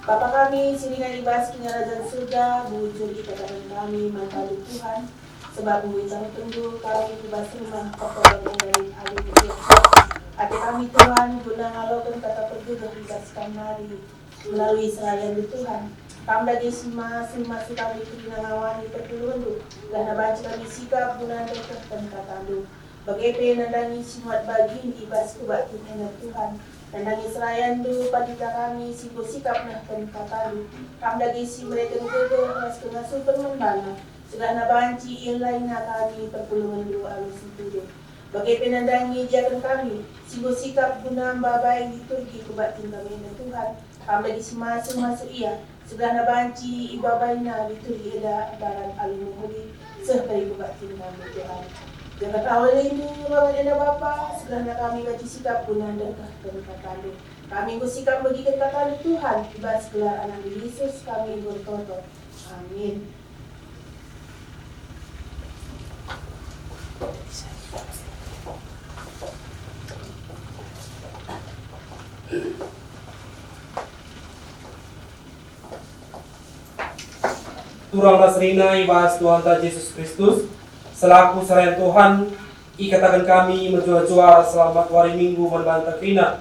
Bapa kami, siningan ibas kerajaan surga, muncul ikatan kami, mengkali Tuhan, sebab mengucap tunggu kami ibas rumah pertolongan dari alim Tuhan. Hati kami Tuhan, guna ngalokan kata perjuga ibaskan mari, melalui serayan di Tuhan. Kamda desima, sima kami kena ngawani perpuluhan, dan baca kami sikap guna dekat dan kata Bagai nandangi simuat bagi ibas kubatin enak Tuhan. Nandangi serayan du padita kami sigo sikap nah kan katalu. Kamda gisi mereka ngedo ras kena super membana. Segala banci yang lain na kami perpulungan du alus itu. Bagai penandangi jalan kami sigo sikap guna babai liturgi kubatin kami enak Tuhan. Kamda gisi masuk iya. Segala banci ibabai na liturgi eda baran alimuhuli. Sehari kubatin kami Tuhan. Jangan awal ini bangun anda Bapa, segala kami baca sikap guna dan katalu. Kami bersikap bagikan katalu Tuhan, ibas gelar anak Yesus kami bertoto. Amin. Turang rasrina ibas Tuhan Yesus Kristus selaku serayan Tuhan ikatakan kami menjua-jua selamat hari Minggu membantah kina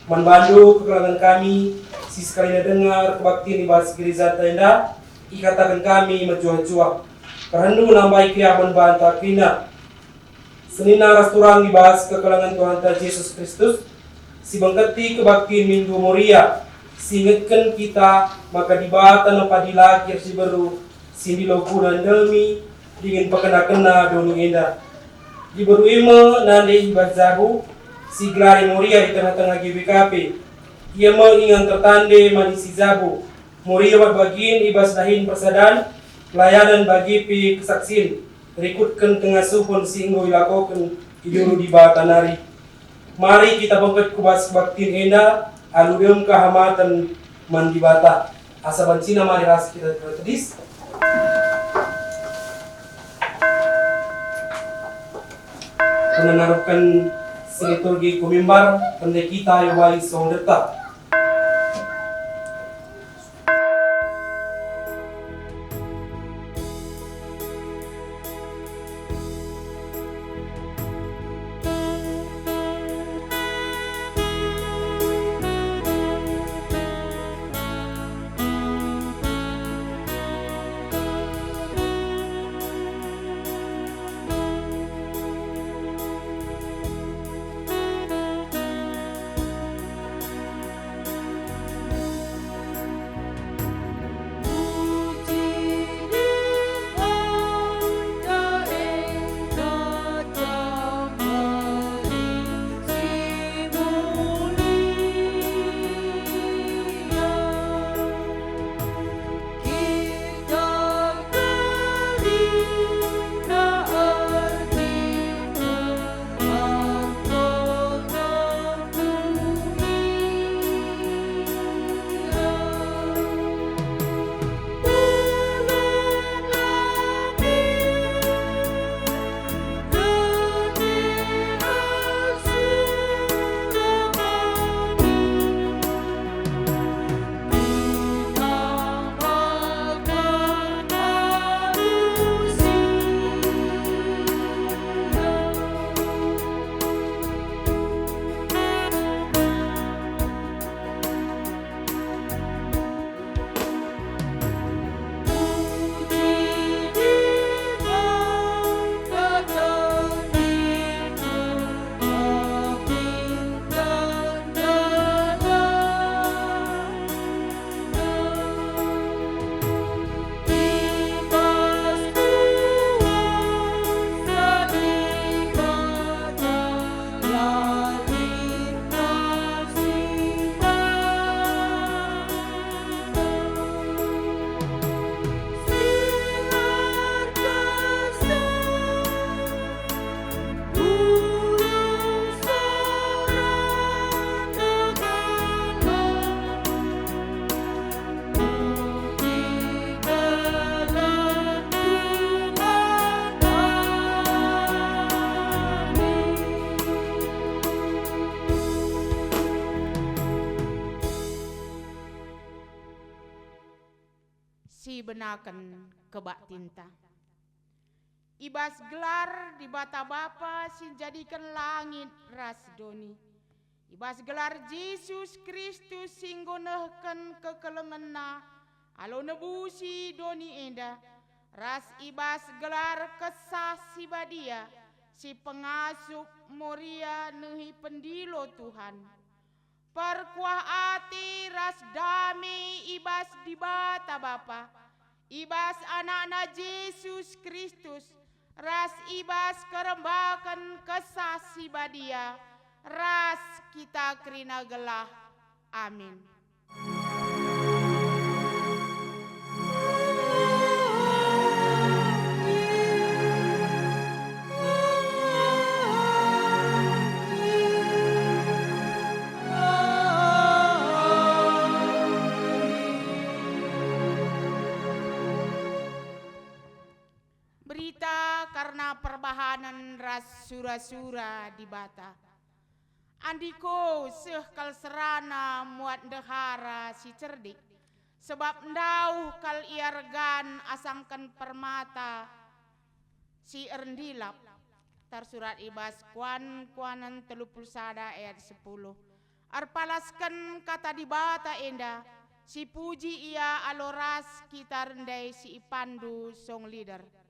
membantu kekurangan kami si sekali dengar kebaktian ibas gereja tenda ikatakan kami menjua-jua kehendak nambai kia membantah kina senina rasturang ibas kekurangan Tuhan Yesus Kristus si bangkati kebaktian Minggu Moria singetkan kita maka dibatan napadila kir si baru sindi lokunan demi dengan pakena-kena doni enda. Di baru ima nande ibas zahu si glari Moria di tengah-tengah GBKP. Ia mengingat tertande manisi zahu. Moria bagian ibas dahin persadan pelayanan bagi pi kesaksin. Rikutkan tengah supon singgo ilakokan iduru di batanari. Mari kita bangkit kubas baktin enda aludem kehamatan mandibata. Asaban cina mari ras kita tertedis. Menanarkan liturgi kumimbar pendek kita yang wali sonderta. si benaken kebak tinta. Ibas gelar di bata bapa si jadikan langit ras doni. Ibas gelar Yesus Kristus singgonehken kekelengenna alo nebusi doni enda. Ras ibas gelar kesah si badia si pengasuh moria nehi pendilo Tuhan. Perkuah ati ras dami ibas di bata bapa. Ibas anak-anak Yesus Kristus. Ras ibas kerembakan kesah si badia. Ras kita kerina gelah. Amin. Berita karena perbahanan ras sura-sura di bata. Andiko sehkal serana muat dehara si cerdik. Sebab ndauh kal iargan asangkan permata si erndilap. Tersurat ibas kuanan 31 ayat 10. Arpalaskan kata di bata enda. Si puji ia aloras kita rendai si ipandu song leader.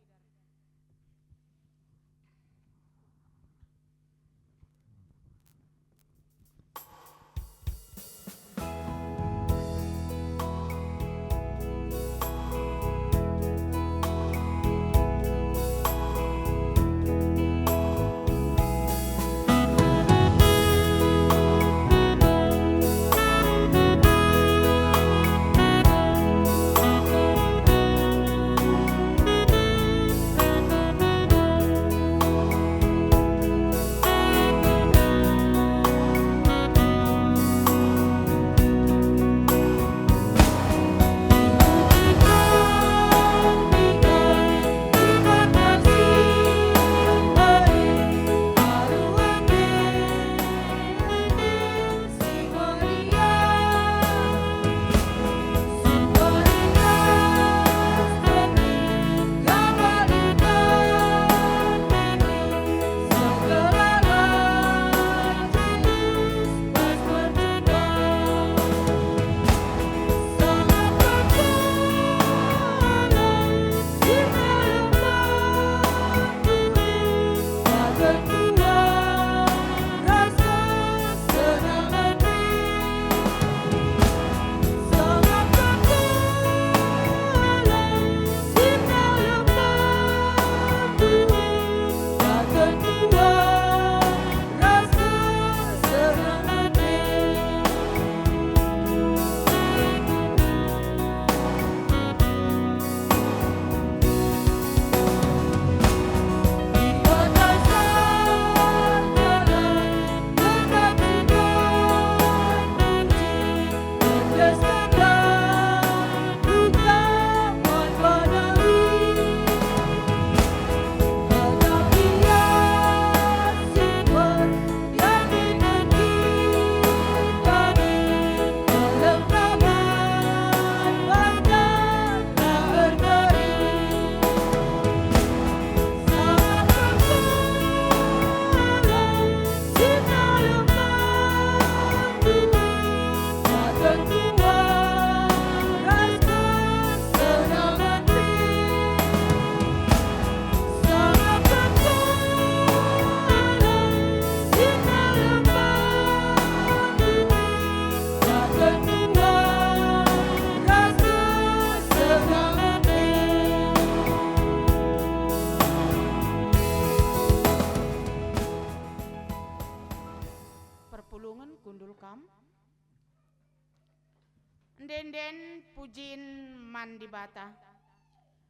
Denden pujin man di bata.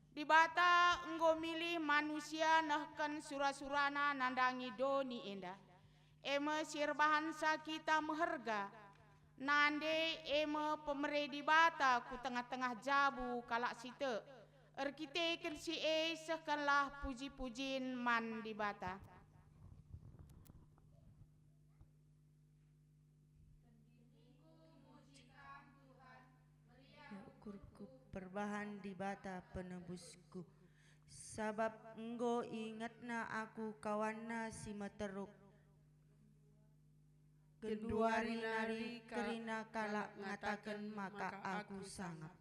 Di bata enggo milih manusia nahkan sura-surana nandangi doni enda. Eme sirbahansa kita meherga. Nande eme pemere di bata ku tengah-tengah jabu kalak site. Erkite kersi sekalah puji-pujin man di bata. perbahan di bata penebusku. Sabab enggo ingatna aku kawanna si meteruk. Genduari nari kerina kalak ngatakan maka aku sangap.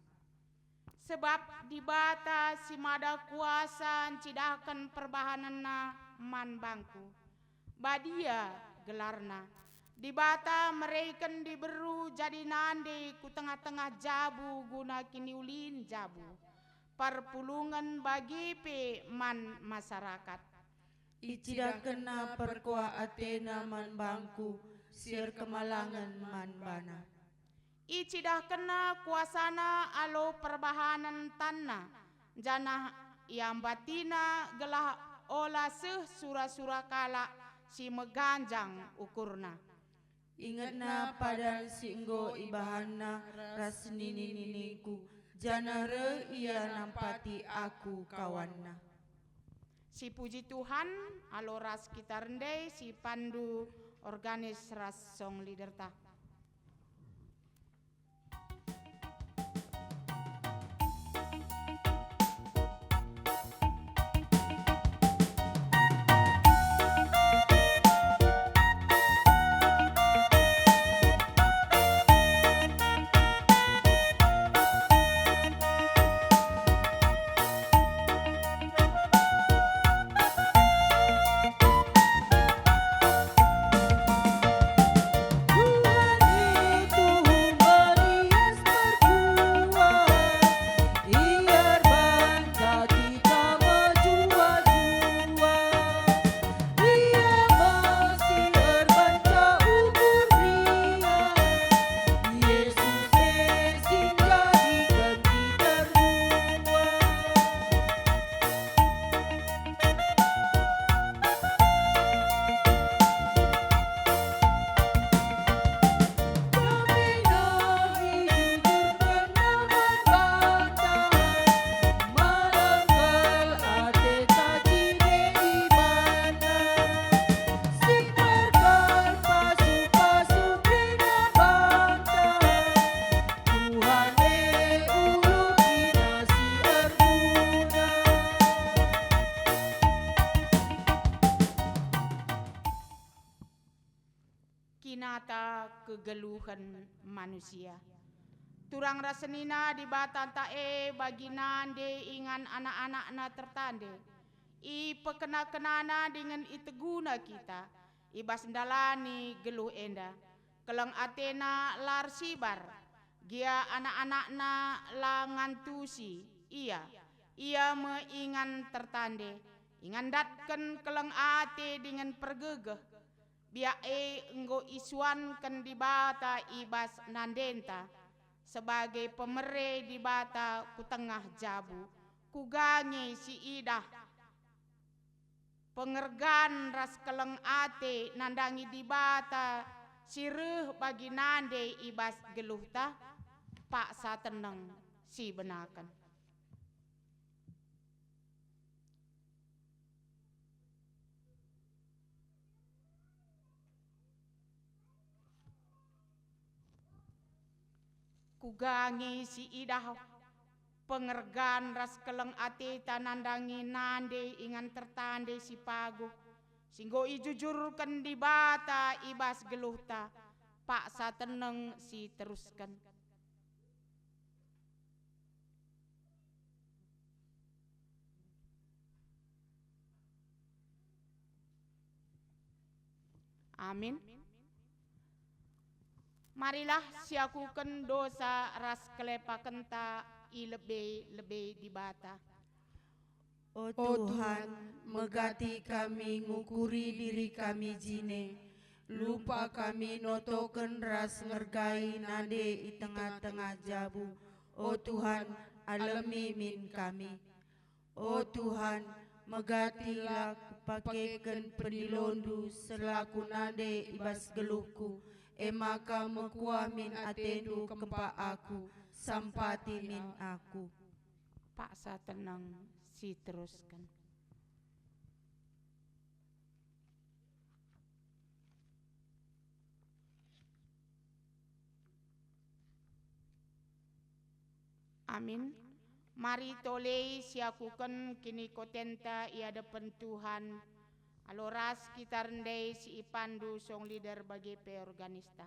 Sebab di bata si mada kuasa cidakan perbahanana man bangku. Badia gelarna. Di bata mereken diberu jadi nande ku tengah-tengah jabu guna kini ulin jabu. Perpulungan bagi pe man masyarakat. Icida kena perkua Athena man bangku, sir kemalangan man bana. Icidah kena kuasana alo perbahanan tanah jana yang batina gelah olah seh sura-sura kala si meganjang ukurna. Ingatna padahal si enggo ibahana ras nini-niniku, jana re ia nampati aku kawanna. Si puji Tuhan alo ras kita rendai si pandu organis ras song leader ta. Kinata kegeluhan manusia. Turang rasenina di batan tae baginan de ingan anak-anakna tertande. I pekena-kenana dengan iteguna kita. Ibas ndalani geluh enda. Kelang Athena lar sibar. Gia anak-anakna la ngantusi. Ia meingan tertande. Ingandatkan kelang ate dengan pergegeh. Biae enggo isuan ken di bata ibas nandenta sebagai pemere di bata ku tengah jabu kugange si idah pengergan ras keleng ate nandangi di bata sireh bagi nande ibas geluh ta pak sa teneng si benakan. Kugangi si idah pengergan ras keleng ate tanandangi nande ingan tertande si pagu singgo ijujurkan di bata ibas geluh ta pak sa teneng si teruskan. Amin. Marilah siakukan dosa ras kelepaken ta i lebih di bata. Oh Tuhan, megati kami ngukuri diri kami jine. Lupa kami notoken ras ngergai nade i tengah-tengah jabu. Oh Tuhan, alami min kami. Oh Tuhan, megatilah kupakeken pendilondu selaku nade ibas geluhku. Maka mekua min atendu kempa aku, sampati min aku. Pak sa tenang si teruskan. Amin. Mari tolei siakuken kini kotenta iada pentuhan. Aloras kita rendai si Ipandu song leader bagi peorganista.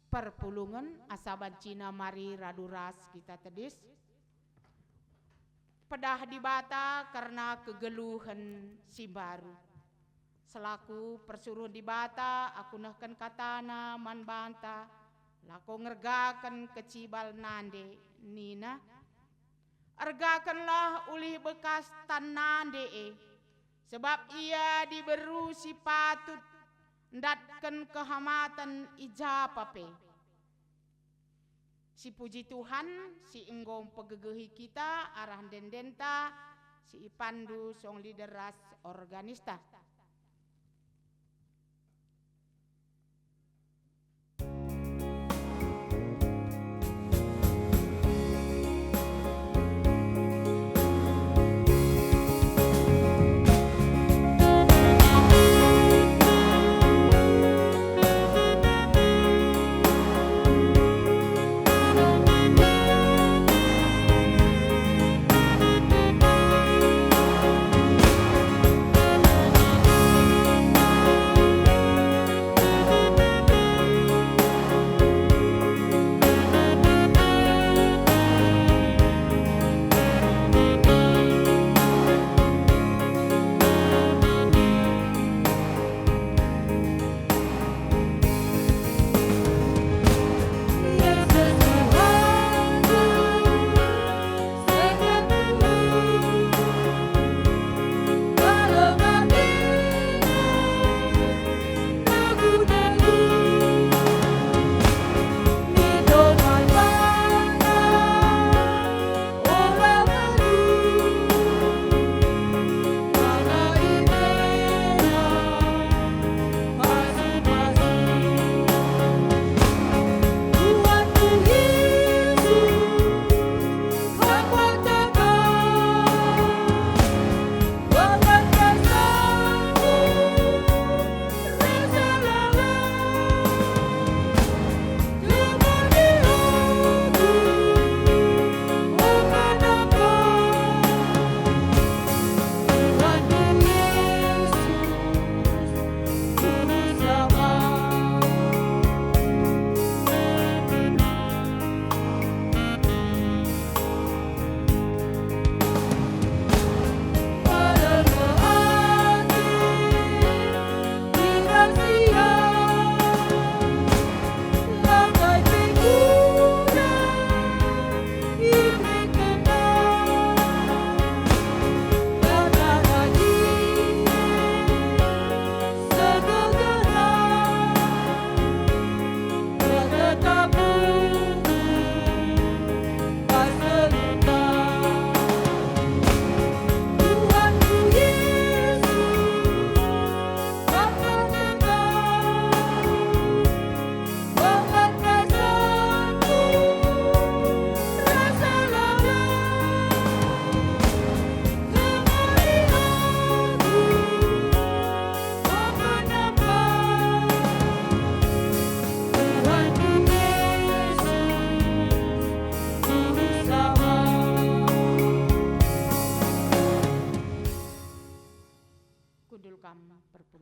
Perpulungan asaban Cina mari raduras kita tedis. Pedah dibata karena kegeluhan si baru. Selaku persuruh dibata aku nahkan katana man banta. Lako ngergakan kecibal nande nina. Ergakanlah ulih bekas tan nande sebab ia diberu si patut ndatkan kehamatan ijapape. Si puji Tuhan, si enggom pegegehi kita, arah dendenta, si Ipandu song lideras organista.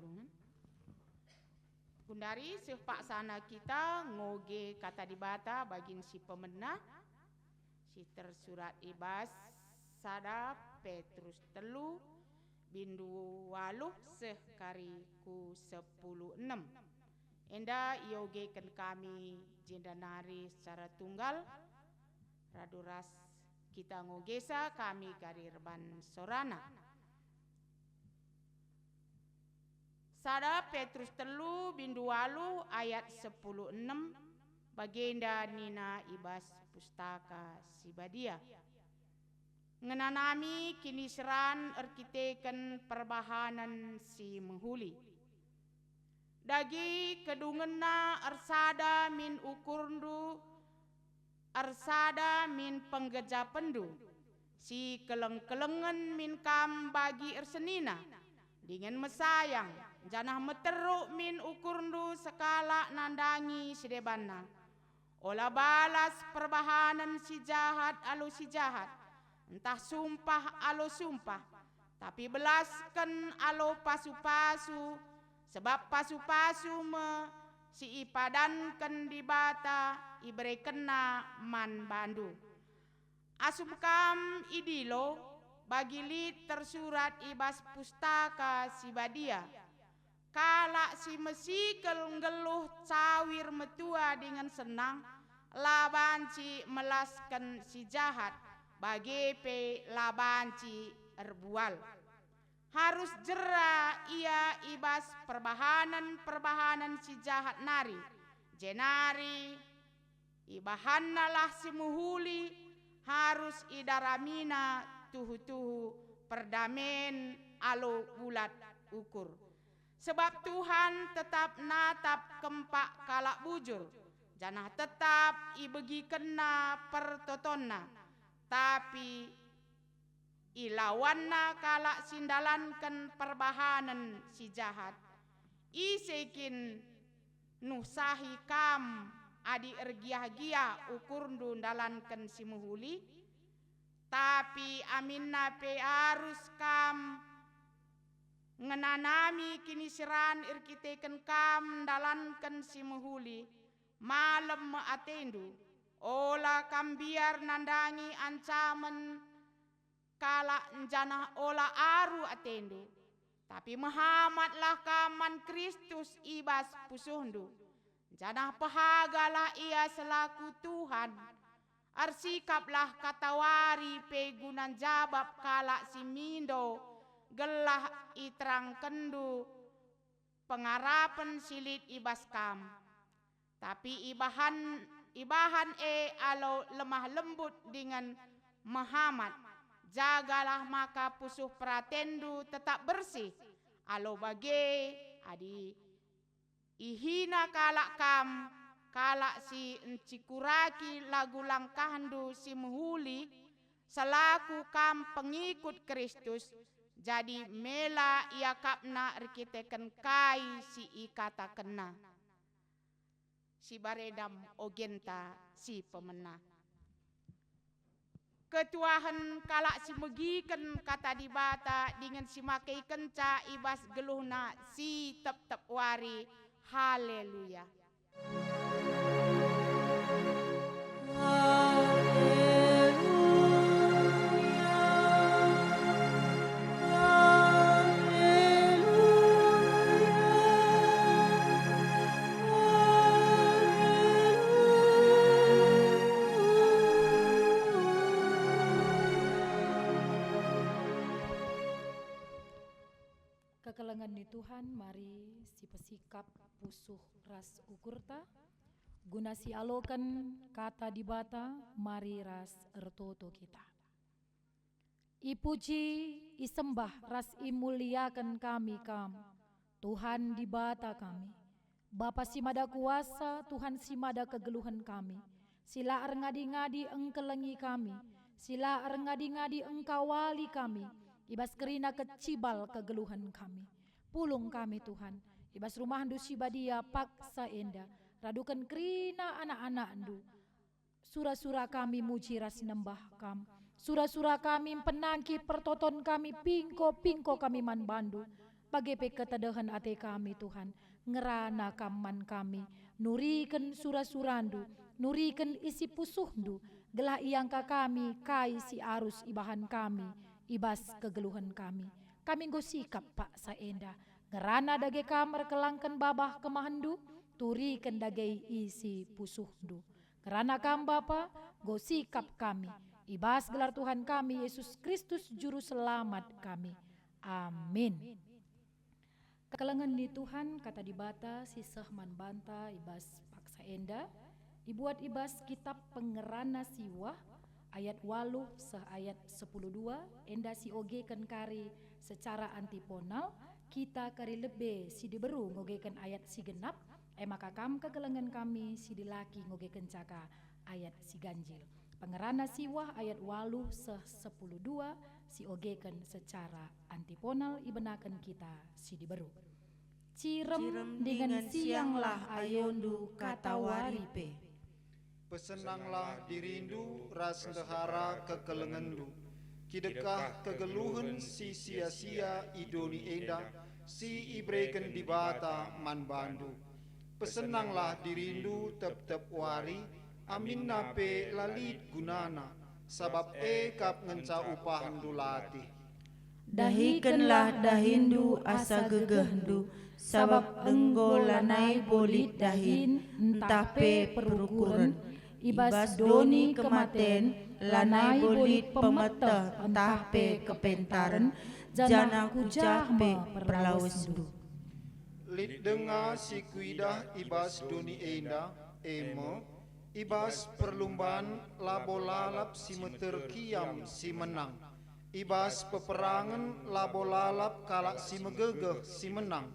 ulun. Gundari pak sana kita ngoge kata dibata bagin si pemenah si tersurat ibas sada Petrus telu bindu waluh kari ku 10:6. Enda iogekan kami jendanari secara tunggal raduras kita ngogesa kami kari reban sorana. Sada Petrus telu bindu walu ayat 10:6 bagenda nina ibas pustaka sibadia. Ngenanami kini seran erkiteken perbahanan si menghuli. Dagi kedungena arsada min ukurndu arsada min penggeja pendu si keleng-kelengen min kam bagi ersenina dengan mesayang janah meteruk min ukurndu sekala nandangi sidebana olah balas perbahanan si jahat alo si jahat entah sumpah alo sumpah tapi belaskan alo pasu-pasu sebab pasu-pasu me si ipadankan di bata ibre kena man bandu asum kam idilo bagi lit tersurat ibas pustaka si badia kala si mesikel ngeluh cawir metua dengan senang labanci melaskan si jahat bagi pe labanci erbual harus jera ia ibas perbahanan si jahat nari jenari ibahanalah si muhuli harus idaramina tuhu-tuhu perdamen alo bulat ukur sebab Tuhan tetap natap kempak kalak bujur janah tetap ibegi kena pertotonna tapi ilawanna kalak sindalankan perbahanan si jahat isekin nusahi kam adi ergiah-giah ukurndu dalankan si muhuli tapi aminna pe harus kam ngenanami kini seran irkiteken kam dalankan si muhuli malam atendu ola kam biar nandangi ancaman kala janah ola aru atendu tapi Muhammadlah kaman Kristus ibas pusuhndu janah pahagalah ia selaku Tuhan arsikaplah katawari pegunan jabab kala si mindo gelah iterang kendu pengarapan silit ibas kam tapi ibahan alo lemah lembut dengan Muhammad jagalah maka pusuh pratendu tetap bersih alo bage adi ihina kalak kam kalak si encikuraki lagu langkahandu si muhuli selaku kam pengikut Kristus jadi mela ia kapna rikiteken kai si ikata kena si baredam ogenta si pemenah ketuahan kalak si megiken kata dibata dengan si makai kenca ibas geluhna si tep wari haleluya. Kekelengan di Tuhan, mari si pesikap pusuh ras ukurta, guna si alokan kata dibata, mari ras ertoto kita. Ipuji, isembah ras imuliakan kami kam, Tuhan dibata kami. Bapa si mada kuasa, Tuhan si mada kegeluhan kami. Sila ngadi-ngadi engkelengi kami, sila ngadi-ngadi engkawali kami. Ibas kerina kecibal kegeluhan kami. Pulung kami Tuhan. Ibas rumah ndu sibadia paksa enda. Radukan kerina anak-anak ndu. Sura-sura kami muji ras nembah kam. Sura-sura kami penangki pertoton kami pingko-pingko kami man bandu. pagepe ketedahan ate kami Tuhan, ngerana kaman kami, nuriken surasurandu, nuriken isi pusuhndu, gelah iangka kami, kai si arus ibahan kami, ibas kegeluhan kami. Kami nggo sikap Pak saenda, ngerana dage kamar kelangken babah kemahandu, turiken dage isi pusuhndu. Kerana kam Bapa, nggo sikap kami, ibas gelar Tuhan kami, Yesus Kristus Juru Selamat kami. Amin. Kekelengan di Tuhan kata dibata sisah man banta ibas paksa enda dibuat ibas kitab pengerana siwa ayat 8 seh ayat 10:2 enda si oge ken kari secara antiponal kita kari lebe si diberu ngogeken ayat si genap maka kam kekelengan kami si dilaki ngogeken caka ayat si ganjil. Pengerana siwa ayat 8 seh 10:2 si ogeken secara antiponal ibenaken kita si diberu. Cirem dengan sianglah ayondu katawaripe. Pesenanglah dirindu ras dehara kekelengendu. Kidekah kegeluhen si sia-sia idoni enda si ibreken dibata man bandu. Pesenanglah dirindu tep-tep wari amin nape lalit gunana sabab kap ngenca upah ndulati. Dahikanlah dahindu asa gegehndu, sabab enggo lanai bolit dahin, entah pe perukuran. Ibas doni kematen, lanai bolit pemeteh, entah pe kepentaran, jana kujah pe perlawendu. Lit denga si kuidah ibas doni enda, emo, ibas perlumbaan labolalap si meter kiam si menang. Ibas peperangan labo lalap kalak si megegeh si menang.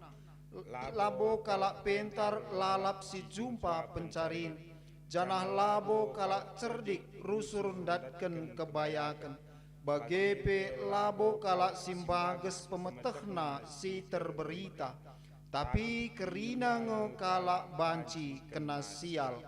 Labo kalak pentar lalap si jumpa pencarin. Janah labo kalak cerdik rusurundatken kebayakan. Bagepe labo kalak simbages pemetehna si terberita. Tapi kerina kalak banci kena sial.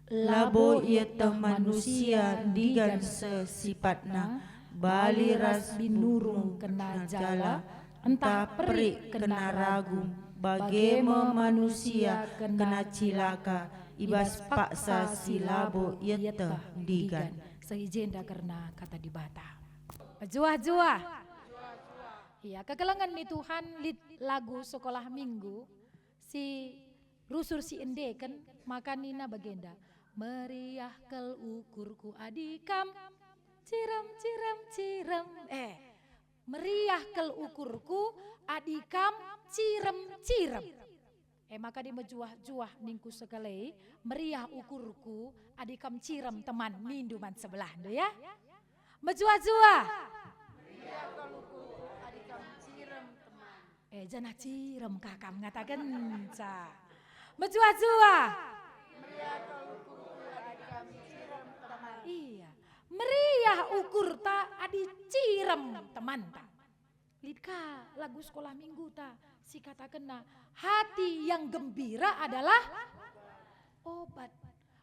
Labo ia teh manusia digan sesifatna, bali ras binurung kena jala, entah perik kena ragum, bagema manusia kena cilaka, ibas paksa si labo ia teh digan. Seijenda karena kata dibata. Juah-juah. Iya, kekelengan nih Tuhan lit lagu sekolah minggu si rusur si endeken makan nina bagenda. Meriah kel ukurku adikam cirem cirem cirem meriah kel ukurku adikam cirem cirem maka di mejuah-juah ningku sekali meriah ukurku adikam cirem teman minduman sebelah do ya mejuah-juah meriah kel ukurku adikam cirem teman jana cirem kakam ngatakan ca mejuah-juah meriah kel ukurku adikam cirem teman iya meriah ukur ta adi cirem teman ta. Lidka lagu sekolah minggu ta si kata kena hati yang gembira adalah obat.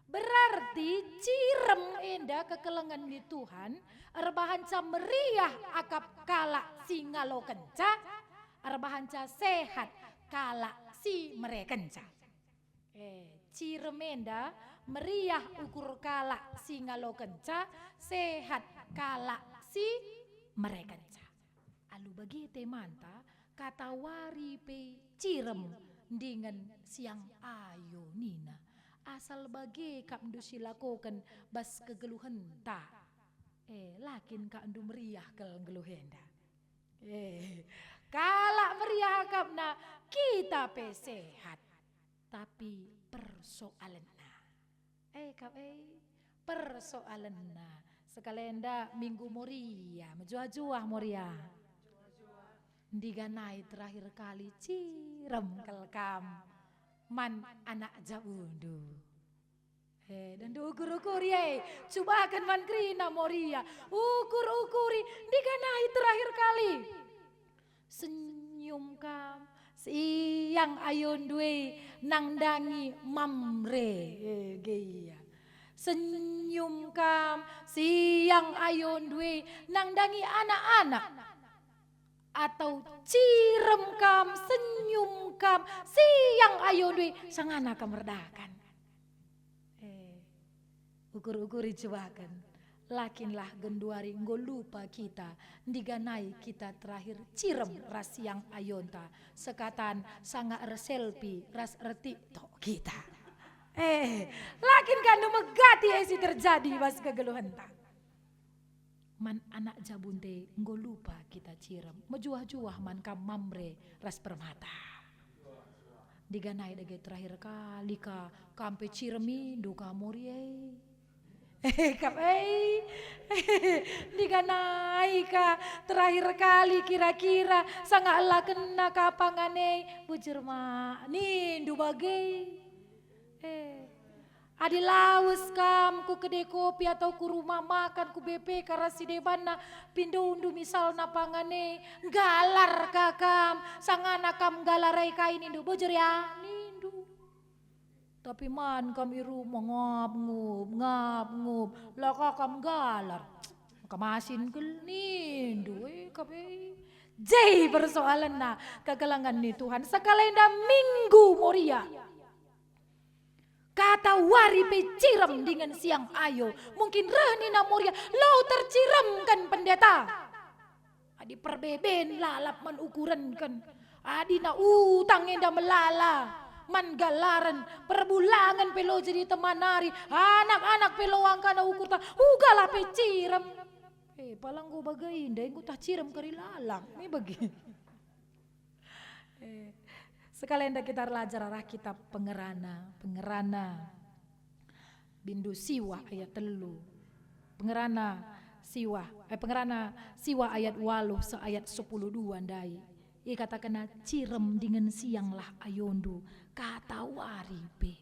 Berarti cirem enda kekelengan di Tuhan arbahanca meriah akap kala si ngalo kenca arbahanca sehat kala si merekenca. Cirem enda meriah ukur kala si ngalo kenca sehat kala si merekenca. Alu bagi temanta kata wari pe cirem dengan siang ayo nina asal bagi kak ndu silakokan bas kegeluhan ta lakin kak ndu meriah kel geluhenda kalak meriah kapna kita pe sehat tapi persoalanna persoalanna sekalenda minggu moria menjuah-juah moria diganai terakhir kali cirem kelkam man anak jabundu dan diukur-ukuri coba akan man krina moria ukur-ukuri diganai terakhir kali senyum kam siang ayun duwe nangdangi mamre geya senyum kam siang ayun duwe nangdangi anak-anak atau cirem kam, senyum kam, siang ayo dui sangana kemerdakan. Ukur-ukuri cobakan, lakinlah genduari nggo lupa kita, diganai kita terakhir cirem ras siang ayonta, sekatan sanga selfie ras erti tok kita. Lakin kan megati esi terjadi pas kegeluhan tak. Man anak jabunte nggo lupa kita cirem, mejuah-juah man kam mamre ras permata. Diganai dage terakhir kali ka kampe ciremi duka morie. Diganai ka terakhir kali kira-kira sanga Allah kena kapangane bujur ma nindu bagai. Adi laus kam ku kedai kopi atau ku rumah makan ku BP karasi debana pindundu misal napangane galar kakam sangana kam galarai kain nindu bujur ya nindu. Tapi man kami rumah ngap-ngup lah kakam galar kamasin kel nindu kabe. Jai persoalan na kegelangan ni Tuhan sekalenda minggu moria. Kata wari pecirem dengan siang ayo. Mungkin rehni na moria lo terciremkan pendeta. Adi perbeben lalap man ukuran kan. Adi na utang enda melala. Man galaran perbulangan pelo jadi temanari. Anak-anak pelo angka na ukur ta. Ugala pecirem. Palang go bagai indah. Ngo tak cirem kari lalang. Ini bagi. Sekalian kita belajar arah kitab pengerana bindu siwa ayat 3 pengerana siwa ayat 8 seayat 10 andai ia katakan cirem dengan siang lah ayondu kata waripe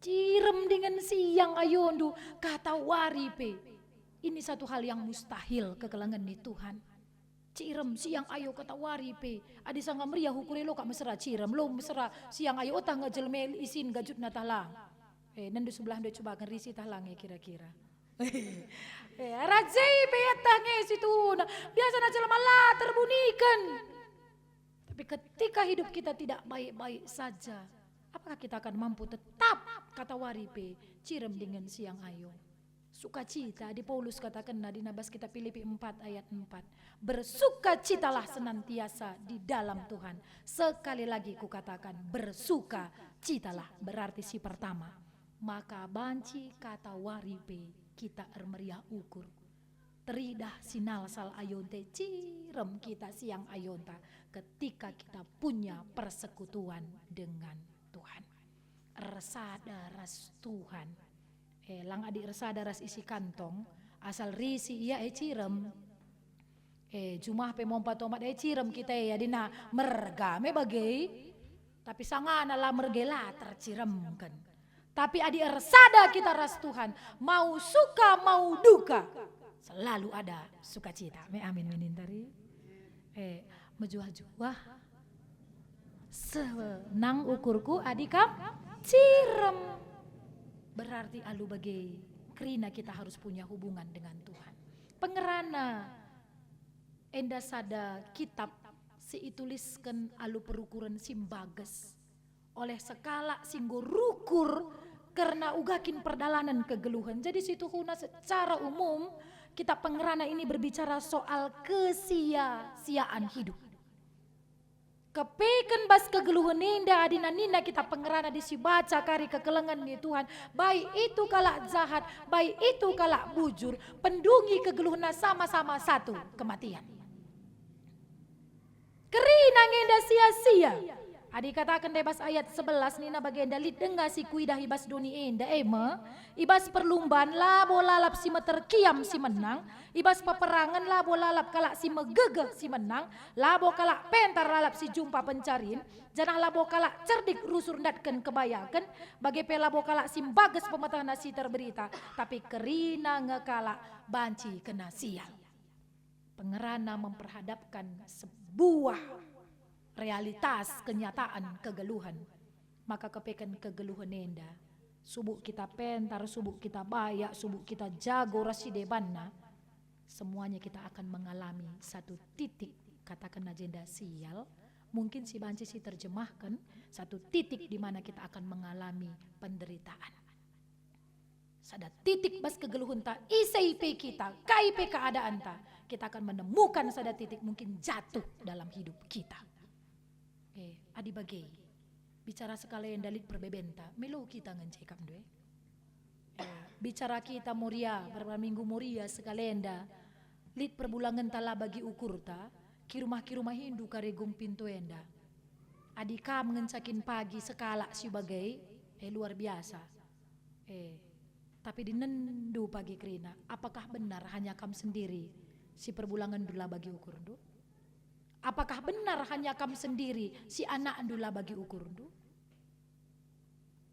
cirem dengan siang ayondu kata waripe ini satu hal yang mustahil kegelangan di Tuhan. Cirem siang ayo kata waripe adi sangga meriah hukure lo kak mesra cirem lo mesra siang ayo otah ngejelmel isin gajut na tahlang nandu sebelah do coba akan risi tahlang kira-kira rajai peyatah situ biasa na jelmala terbunikan tapi ketika hidup kita tidak baik-baik saja apakah kita akan mampu tetap kata waripe cirem dengan siang ayo. Sukacita di Paulus katakan di nabas kita Filipi 4 ayat 4. Bersukacitalah senantiasa di dalam Tuhan. Sekali lagi kukatakan bersukacitalah berarti si pertama. Maka banci kata waripe kita meriah ukur. Teridah sinal sal ayonte cirem kita siang ayonta ketika kita punya persekutuan dengan Tuhan. Resada ras Tuhan. Lang adik resada ras isi kantong asal risi iya cirem jumah pe mompa tomat cirem kita ya dina mergame bagai tapi sangana lah mergela terciremkan tapi adik resada kita ras Tuhan mau suka mau duka selalu ada sukacita amin menintari mejuah-juah senang ukurku adik kam cirem berarti alu bagai kerina kita harus punya hubungan dengan Tuhan. Pengerana enda sada kitab situliskan alu perukuran simbages oleh sekala singgo rukur karena ugakin perdalanan kegeluhan. Jadi situ huna secara umum kita pengerana ini berbicara soal kesia-siaan hidup. Kepeken bas kegeluhan indah adina nina kita pengerana disibaca kari kekelengan ni Tuhan. Baik itu kalak jahat, baik itu kalak bujur. Pendungi kegeluhan sama-sama satu kematian. Kerina ngenda sia-sia. Adi katakan debas ayat 11 nina bagenda lid denga si kuidah ibas doni enda ibas perlumbaan lah bola lap si meterkiam si menang ibas peperangan lah bola lap kalak si megegeh si menang labo kalak pentar lalap si jumpa pencarin janah labo kalak cerdik rusur ndatken kebayakan bagi pelabo kalak si bages pemetah nasi terberita tapi kerina ngekalak banci kena sial. Pengerana memperhadapkan sebuah realitas kenyataan kegeluhan maka kepekan kegeluhan enda subuk kita pentar subuk kita bayak subuk kita jago rasi debanna semuanya kita akan mengalami satu titik katakan agenda sial, mungkin si banci si terjemahkan satu titik di mana kita akan mengalami penderitaan. Sada titik bas kegeluhun ta, ICP kita, KIP keadaan ta, kita akan menemukan sada titik mungkin jatuh dalam hidup kita. Adi bagai, bicara sekalian dalit perbebenta, melu kita ngecekam due. Bicara kita moria, berapa minggu moria sekalian dah, lit perbulangan tala bagi ukur ta, ki rumah Hindu karegum pintu enda. Adi kam ngencakin pagi sekala sebagai, luar biasa. Tapi dinendu pagi kerina, apakah benar hanya kam sendiri si perbulangan dula bagi ukur du? Apakah benar hanya kam sendiri si anak dula bagi ukur du?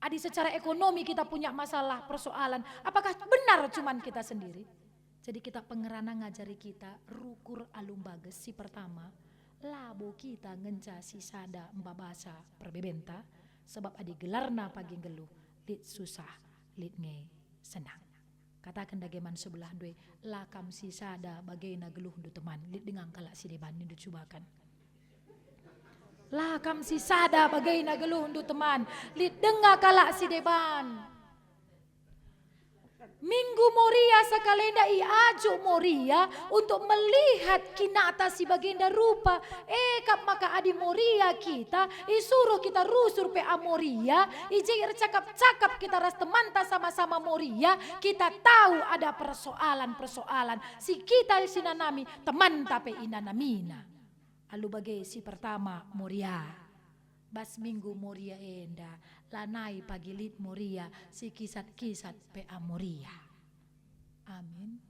Adi secara ekonomi kita punya masalah, persoalan, apakah benar cuman kita sendiri? Jadi kita pengerana ngajari kita rukur alum bages si pertama, labo kita ngenca si sada mbabasa perbebenta, sebab adi gelarna pagi geluh, lit susah, lit nge senang. Katakan dageman sebelah due, lakam si sada bagaina geluh du teman, lit dengan kalak si deban ni du cubakan. Lakam si sada bagaina geluh du teman, lit dengar kalak si deban. Minggu moria sakalenda iaju moria untuk melihat kinata si baginda rupa. Kap maka adi moria kita isuruh kita rusur pe amoria, ijir cakap-cakap kita ras temanta sama-sama moria, kita tahu ada persoalan-persoalan si kita sinanami teman tape inanamina. Alu bagai si pertama moria. Bas minggu moria enda, lanai pagilit moria, si kisat-kisat pe amoria. Amin.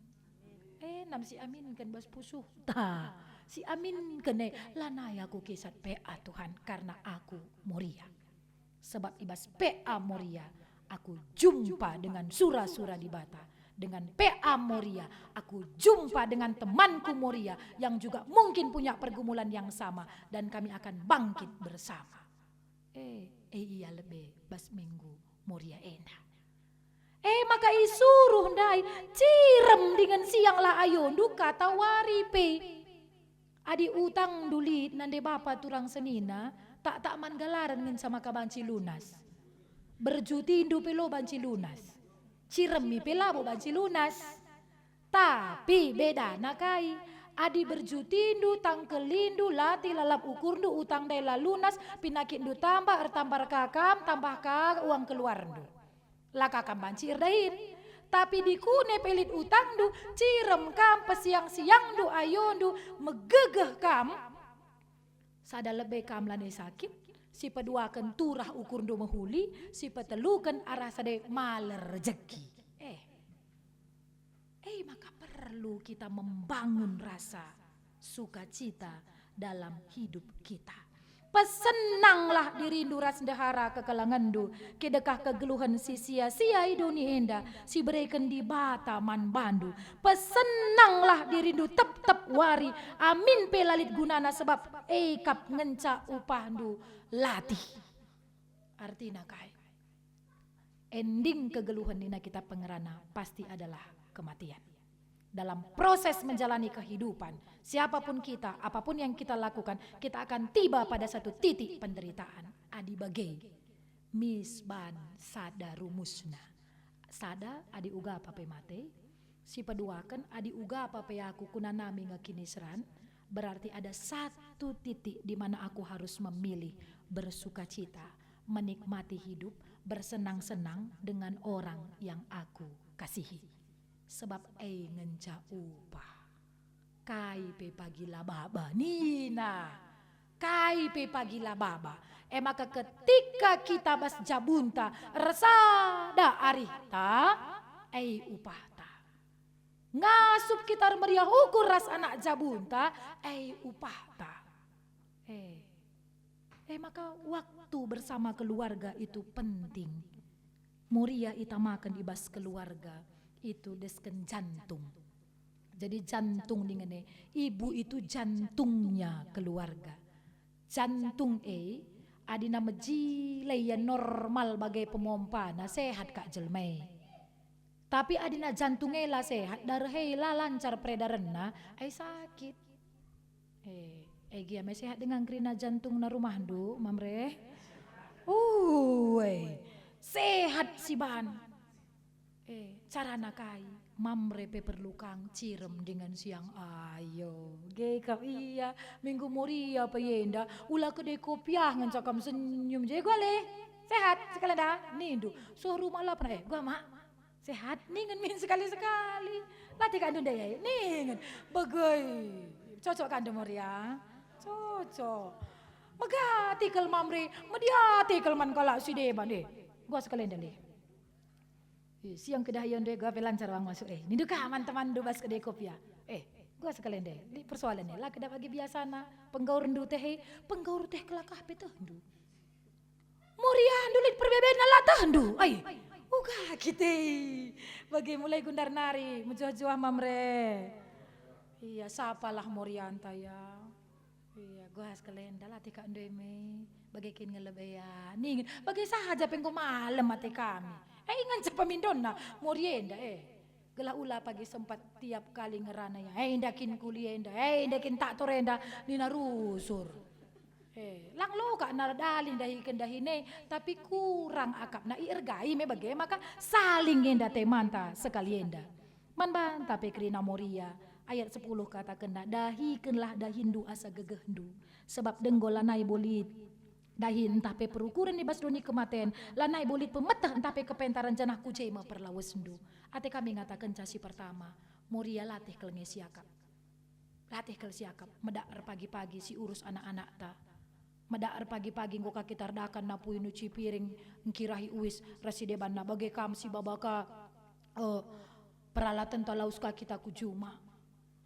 Nam si amin kan bas pusuh. Ta, si amin kene lanai aku kisat pe Tuhan karena aku moria. Sebab ibas pe moria, aku jumpa dengan sura-sura di bata. Dengan PA Moria, aku jumpa dengan temanku Moria yang juga mungkin punya pergumulan yang sama dan kami akan bangkit bersama. Iya lebih bas minggu Moria enda. Maka isuruh ndai cirem dengan siang lah ayo duka tawari pe. Adi utang dulit nande bapa turang senina tak manggalaran ngin sama ka banci lunas. Berjuti indu pelo banci lunas. Ciremi pelabo banci lunas. Tapi beda nakai. Adi berjutindu tangkelindu lati lalap ukurdu utang dela lunas pinakindu tambah kakam tambah ka uang keluardu. Lah kakam banci irdahin. Tapi dikune pelit utangdu cirem kam pesiang-siang du ayondu megegeh kam. Sada lebih kam lane sakit. Si peduakan turah ukur do mahuli, si petelukan arah sade maler rezeki. Maka perlu kita membangun rasa sukacita dalam hidup kita. Pesenanglah diri ras dahara kekelangandu, kedekah kegeluhan si sia-sia iduni enda, si berikan di bata man bandu. Pesenanglah diri tep-tep wari, amin pelalit gunana sebab kap ngenca upahdu latih. Artinya kai, ending kegeluhan dina kita pengerana pasti adalah kematian. Dalam proses menjalani kehidupan, siapapun kita, apapun yang kita lakukan, kita akan tiba pada satu titik penderitaan. Adi bagai misban sada rumusna. Sada adi uga apa pe mate, si peduakan adi uga apa pe aku kunanami ngakinisran, berarti ada satu titik di mana aku harus memilih bersukacita, menikmati hidup, bersenang-senang dengan orang yang aku kasihi. Sebab ngenca upah. Kai pe pagila baba nina. Kai pe pagila baba. Maka ketika kita bas jabunta resada arita upah ta. Ngasup kita meriah ukur ras anak jabunta upah ta. Maka waktu bersama keluarga itu penting. Moria itamakan ibas keluarga. Itu desken jantung. Jadi jantung dengan ibu itu jantungnya keluarga. Jantung adina mejilai normal bagai pomompa na sehat kak jelmai. Tapi adina jantungnya lah sehat darah lah lancar peredaran na sakit. Gia me sehat dengan kerina jantung na rumah du, mamre. Sehat si ban. Cara nakai, mamre pe perlu kang cirem dengan siang ayo. Kau iya, minggu moria apa yenda, ulah kedai kopiah ngan cakam senyum je gua le. Sehat sekali dah, nindu. So rumah lah pernah gua mak. Sehat ningen min sekali-sekali. Latih kandung daya, ningen. Bagai. Cocok kandung moria. Cocok. Megati kel mamre, mediati kel man kala si deban deh. Gua sekalian deh. Siang kedahian deh gua pelancar wang masuk Ni duka teman du bas kedai kopi ya. Gua sekalian deh. Di persoalannya lah kedak bagi biasa na penggaur rendu teh, penggaur teh kelakah pe hendu. Moria dulit perbeben lah teh hendu. Uga kita. Bagi mulai gundar nari, menjuah-juah mamre. Iya, sapalah Morianta ya. Iya, gua sekalian dah tika ndeme. Bagaikin ngelebeya. Nih, bagai sahaja pengko malam mati kami. Ingan cepa mindonna Morienda Gelah ula pagi sempat tiap kali ngerana ya. Indakin kulienda, indakin tak torenda nina rusur. Lang loka naradalin dahi kendahine tapi kurang akap na irgai me bagai maka saling enda temanta sekali enda. Man banta pe krina Moria. Ayat 10 kata kena dahikenlah dahindu asa gegehndu sebab denggol lanai bolit dahi entah pe perukuran di bas doni kematen lanai bolit pemetah entah pe kepentaran janah kujema perlawesndu. Ate kami ngatakan casi pertama Moria latih kelenge siakap. Latih kel siakap medak pagi-pagi si urus anak-anak ta. Medak pagi-pagi ngoka kita ardakan napui nuci piring ngkirahi uis rasideban na bagai kam si babaka peralatan talauska kita kujuma.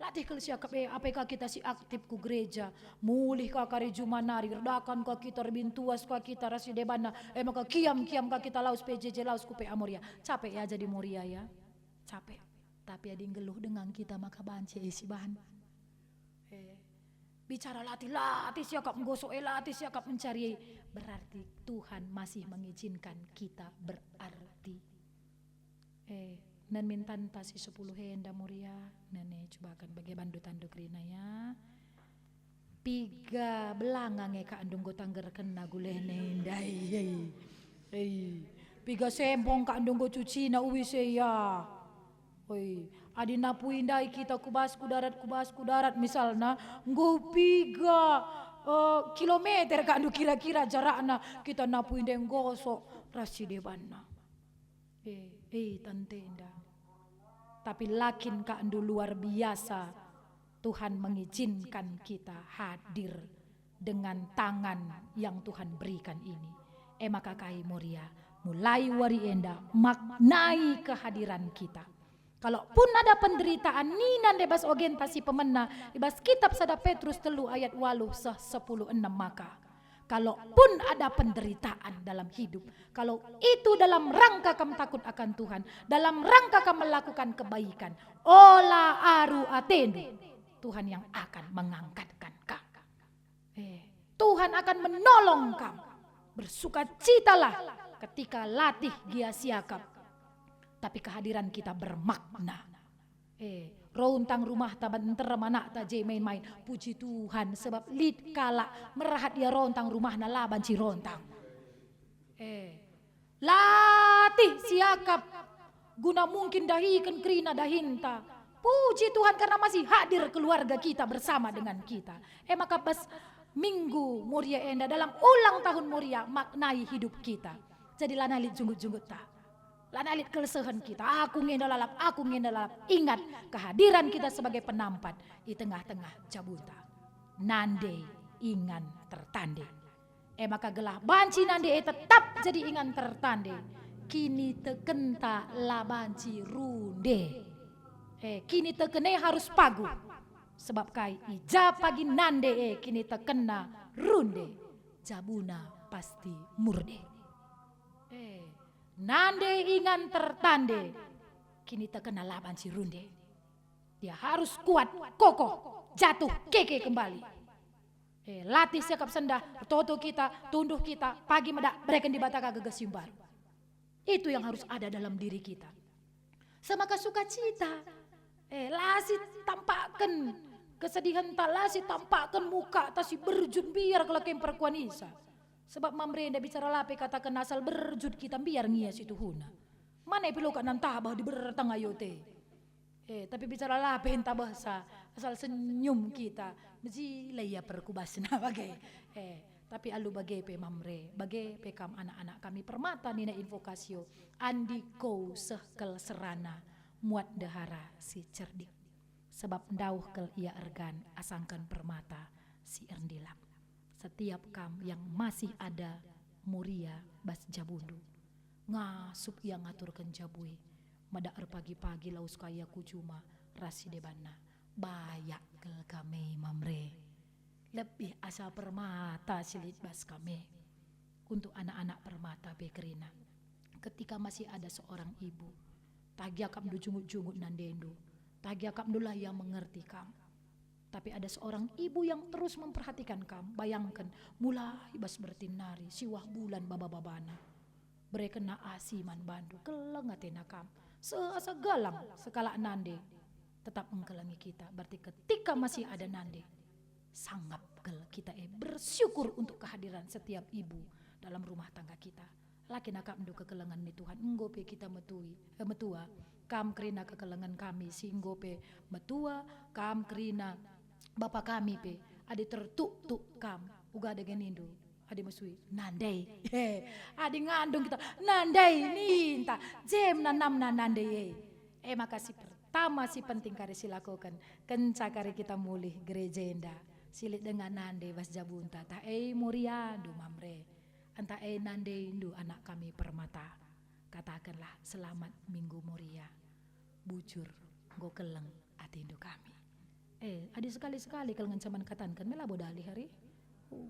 Latih kalau siakap apakah kita si aktif ku gereja mulih ka kari jumanari redakan ka kita rebintuas ka kita rasi debana maka kiam ka kita laus PJJ laus ku Moria capek ya jadi Moria ya capek tapi ada geluh dengan kita maka banci isi bahan bicara latih siakap menggosok latih siakap mencari berarti Tuhan masih mengizinkan kita berarti nan mintan tasi 10 henda Moria nane coba akan bagi bandu tanduk rina ya piga belangang ka andung gotangger kena guleh nendai piga sempong ka andung go cuci na uwis ya adi napu indai kita kubas ku darat misalna nggo piga kilometer ka andung kira-kira jarakna kita napu indai gosok rasi debanna tantenda. Tapi lakin kaandu luar biasa Tuhan mengizinkan kita hadir dengan tangan yang Tuhan berikan ini. Maka kai Moria mulai wari enda maknai kehadiran kita. Kalaupun ada penderitaan ninan debas orientasi pemena ibas kitab sada Petrus 3 ayat 8 10 6 maka kalaupun ada penderitaan dalam hidup, kalau itu dalam rangka kamu takut akan Tuhan, dalam rangka kamu melakukan kebaikan, ola aru atendu, Tuhan yang akan mengangkatkan kamu. Tuhan akan menolong kamu. Bersukacitalah ketika latih gia siakap, tapi kehadiran kita bermakna. Rontang rumah taban termana taje main-main puji Tuhan sebab lid kala merahat dia rontang rumah na laban ci rontang latih siakap guna mungkin dahikan krina dahinta puji Tuhan karena masih hadir keluarga kita bersama dengan kita maka pas minggu Moria enda dalam ulang tahun Moria maknai hidup kita jadi lana lid junggut-junggut ta lana alit kelesehan kita, aku ngendalalap, ingat kehadiran kita sebagai penampat di tengah-tengah jabuta. Nande ingan tertande. Maka gelah banci nande tetap jadi ingan tertande. Kini tekenta la banci runde. Kini tekene harus pagu. Sebab kai ija pagi nande kini tekena runde. Jabuna pasti murde. Nande ingan tertande kini terkena laban si runde. Dia harus kuat, kokoh, jatuh, keke kembali. Latih siakap sendah, toto kita, tunduh kita, pagi medak, berikan di bataka gegesim baru. Itu yang harus ada dalam diri kita. Semaka sukacita, lasi tampakkan Kesedihan tala si tampakkan muka ta si berjud biar kelakem perkuan isa. Sebab mamrenda bicara lape katakan asal berjud kita biar ngias itu huna. Mana pilukan nan tabah di bertang ayote. Tapi bicara lape entah bahasa asal senyum kita. Mesti laya perkubasna bagai. Tapi alu bagai pe mamre, bagai pe kam anak-anak kami permata nina invokasio. Andi ko sehkel serana muat dahara si cerdik. Sebab ndauh kel ia ergan asangkan permata si erndilam. Setiap kam yang masih ada muria bas jabundu. Ngasup yang ngaturkan jabui. Madaar pagi-pagi laus kaya kucuma rasi debana. Bayak kel kami mamre. Lebih asa permata silit bas kami. Untuk anak-anak permata bekerina. Ketika masih ada seorang ibu. Tagya kam du jungut-jungut nandendu. Tagi akam dulah yang mengerti kam. Tapi ada seorang ibu yang terus memperhatikan kam. Bayangkan mulai bas bertinari siwah bulan baba-babana. Berekena asiman bandu kelengatena kam. Seasa galang sekala nande. Tetap mengkelangi kita. Berarti ketika masih ada nande. Sanggap kel kita bersyukur untuk kehadiran setiap ibu dalam rumah tangga kita. Laki nakam du kekelengan ni Tuhan. Nggope kita metua. Kam kerina kekelengan kami singgo pe metua kam kerina bapa kami pe adi tertuk kam uga dengan indu adi mesui nandai adi ngandung kita nandai ninta jem nanam nandai makasih pertama si penting kari silakukan kenca kari kita mulih gereja enda silit dengan nandai bas jabunta ta muria du mamre anta nandai indu anak kami permata. Katakanlah selamat Minggu Muria. Bujur go keleng atindu kami. Adi sekali-sekali kalau ngancaman katankan mela bodali hari.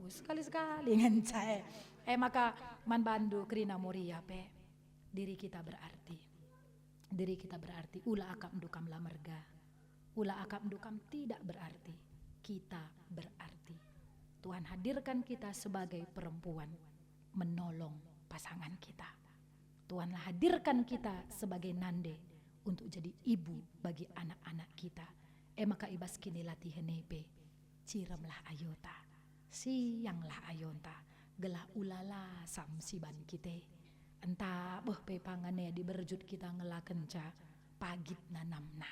Sekali-sekali nganca. Maka man bandu kerina Muria pe. Diri kita berarti. Diri kita berarti ula akam dukam lamerga. Ula akam dukam tidak berarti. Kita berarti. Tuhan hadirkan kita sebagai perempuan menolong pasangan kita. Tuhanlah hadirkan kita sebagai nande untuk jadi ibu bagi anak-anak kita. Maka ibas kini latihan nepe. Ciremlah ayota. Sianglah ayonta. Gelah ulala samsiban kita. Entah pe pangane di berjut kita ngelakenca. Pagit nanamna.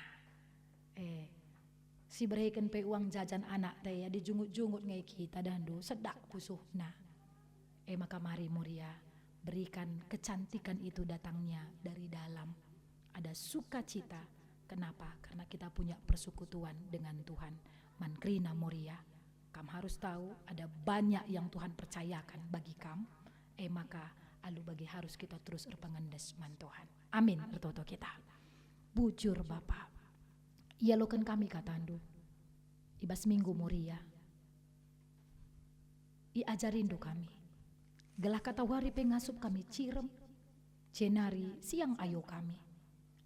Si berikan pe uang jajan anak teh ya dijungut-jungut ngai kita dandu sedak pusuhna. Maka mari Muria. Berikan kecantikan itu datangnya dari dalam. Ada sukacita. Kenapa? Karena kita punya persekutuan dengan Tuhan. Mankrina Muria. Kam harus tahu ada banyak yang Tuhan percayakan bagi kam. Maka alu bagi harus kita terus erpengendes man Tuhan. Amin. Bertoto kita. Bujur Bapa. Ia lokan kami katandu. Ibas Minggu Muria. I ajarindu kami. Gelah kata wari pengasup kami cirem, cenari siang ayo kami.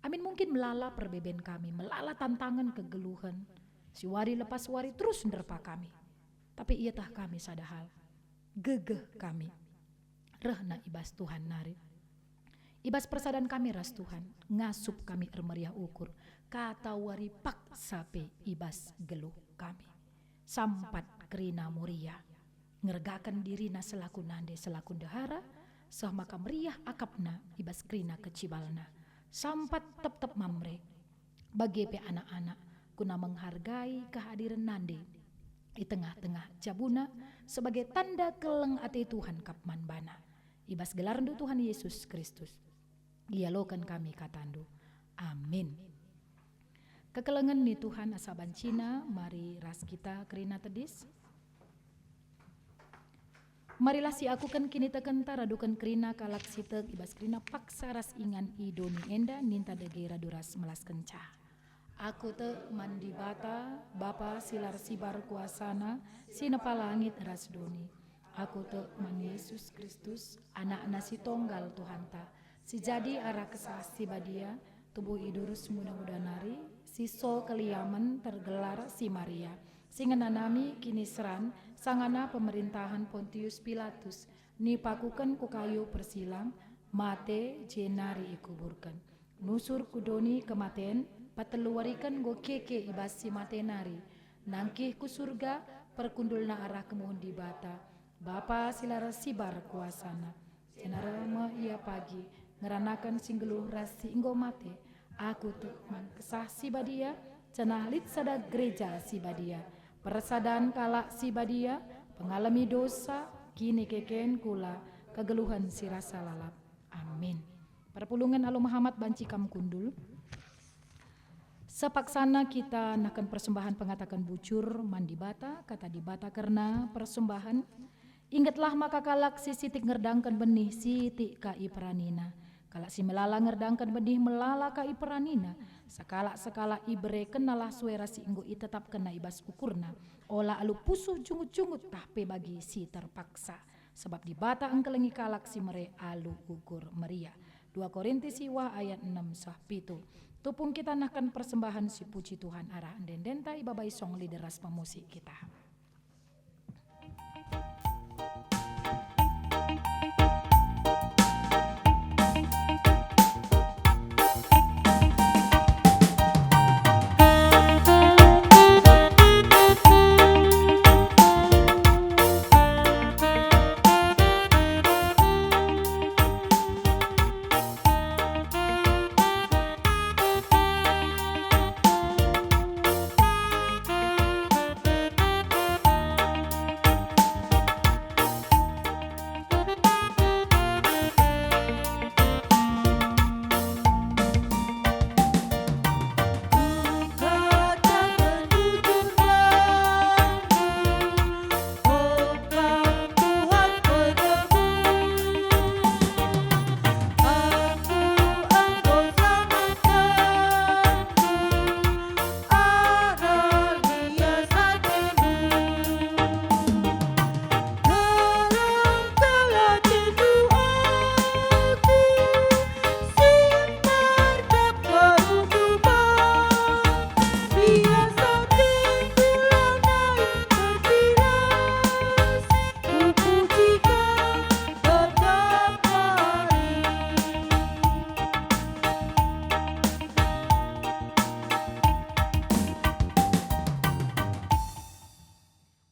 Amin mungkin melala perbeben kami, melala tantangan kegeluhan. Si wari lepas wari terus nerpa kami. Tapi ia tah kami sadahal, gegeh kami. Rehna ibas Tuhan nari. Ibas persadan kami ras Tuhan, ngasup kami ermeriah ukur. Kata wari paksa pe ibas geluh kami. Sampat kerina Muria. Ngergakan dirina selaku nande selaku dahara sah maka meriah akapna ibas krina kecibalna sampat tep mamre bagi pe anak-anak kuna menghargai kehadiran nande di tengah-tengah jabuna sebagai tanda keleng ati Tuhan kapman bana ibas gelarndu Tuhan Yesus Kristus ia lokan kami katandu amin. Kekelengan ni Tuhan asaban Cina mari ras kita kerina tedis. Marilah si aku kan kini teken taradukan kerina kalak sitek ibas kerina paksa ras ingan idoni enda ninta degera duras melas kenca. Aku te mandi bata bapa silar sibar kuasana sinapa langit ras doni. Aku te man Yesus Kristus anak nasi tonggal Tuhan ta. Si jadi arah kesah si badia tubuh idurus muda-muda nari si so keliaman tergelar si Maria. Singenanami kini seran sangana pemerintahan Pontius Pilatus ni pakukan ku kayu persilam mate jenari ikuburkan nusur kudoni kematen pateluarikan go keke ibas si mate nari nangkih ku surga, perkundulna arah kemuhun di bata. Bapa silara sibar kuasana, cenara ma ia pagi, ngeranakan singgeluh rasi inggo mate, aku tuh kesah si badia, cenah lit sada gereja si badia, persadan kalak si badia, pengalami dosa, kini keken kula, kegeluhan si rasa lalap. Amin. Perpulungan Alu Muhammad banci kam kundul. Sepaksana kita nakan persembahan pengatakan bucur mandi bata, kata di bata karena persembahan. Ingatlah maka kalak si sitik ngerdangkan benih sitik kai peranina. Kalak si melala ngerdangkan benih melala kai peranina. Sekala ibre kenalah suara si inggo i tetap kena ibas ukurna. Olah alu pusuh jungut-jungut tahpe bagi si terpaksa. Sebab di bata engkelengi kalak si mere alu ukur meria. 2 Korintus siwa ayat 6 sah pitu. Tupung kita nakan persembahan si puji Tuhan arah dendenta ibabai song lideras pemusik kita.